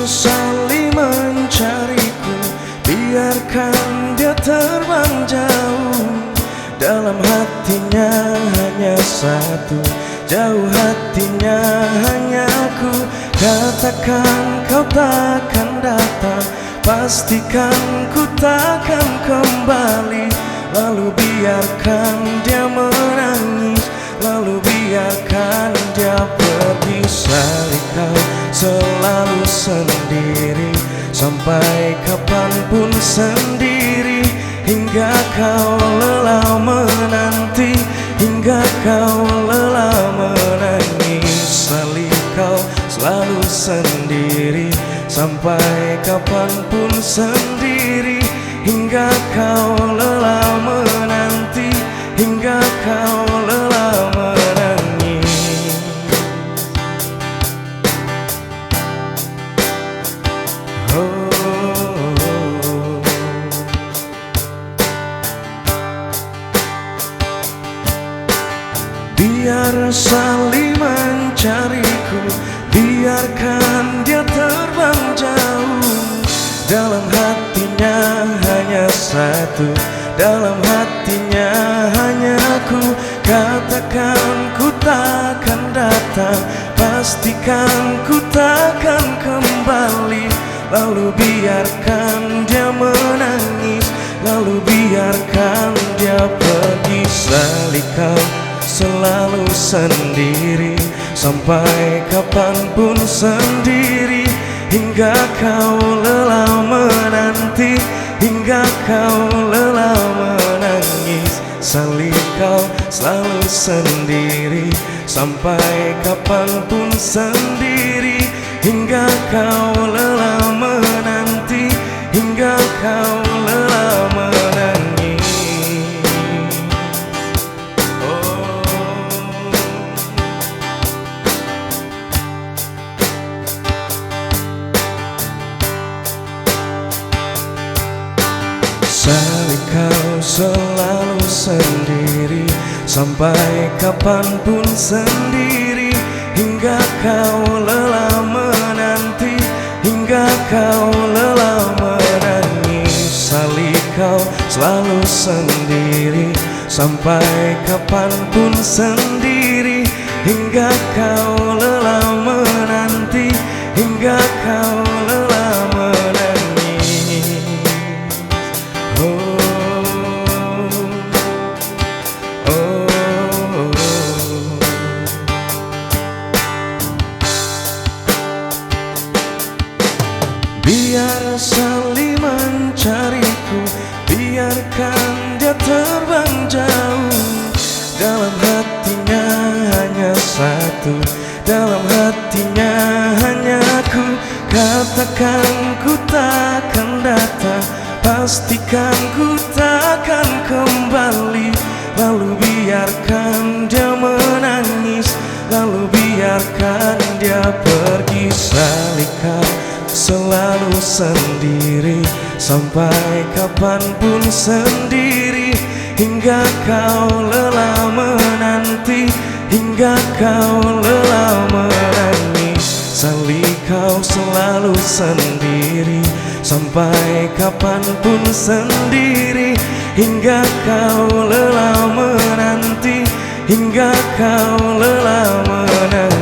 sesali mencariku, biarkan dia terbang jauh. Dalam hatinya hanya satu, jauh hatinya hanya aku. Katakan kau takkan datang, pastikan ku takkan kembali. Lalu biarkan dia menangis, lalu biarkan dia pergi. Salih kau selalu sendiri, sampai kapanpun sendiri. Hingga kau lelah menanti, hingga kau lelah menangis. Salih kau selalu sendiri, sampai kapanpun sendiri. Hingga kau lelah menanti, hingga kau lelah menangis. Biar saling mencariku, biarkan dia terbang jauh. Dalam hatinya hanya satu, dalam hatinya hanya aku. Katakan ku takkan datang, pastikan ku takkan kembali. Lalu biarkan dia menangis, lalu biarkan dia pergi. Salih kau selalu sendiri, sampai kapanpun sendiri. Hingga kau lelah menanti, hingga kau lelah menangis. Salih kau selalu sendiri, sampai kapanpun sendiri. Hingga kau lelah menanti, hingga kau lelah menangis. Salih kau selalu sendiri, sampai kapanpun sendiri. Hingga kau lelah menanti, hingga kau lelah menangis. Salih kau selalu sendiri, sampai kapanpun sendiri. Hingga kau lelah menanti, hingga kau lelah menangis. Biar saling mencariku, biarkan dia terbang jauh. Dalam hatinya hanya satu, dalam hatinya hanya aku. Katakan ku takkan datang, pastikan ku takkan kembali. Lalu biarkan dia menangis, lalu biarkan dia pergi. Salih kau selalu sendiri, sampai kapanpun sendiri. Hingga kau lelah menanti, hingga kau lelah menangis. Salih kau selalu sendiri, sampai kapanpun sendiri. Hingga kau lelah menanti, hingga kau lelah menangis.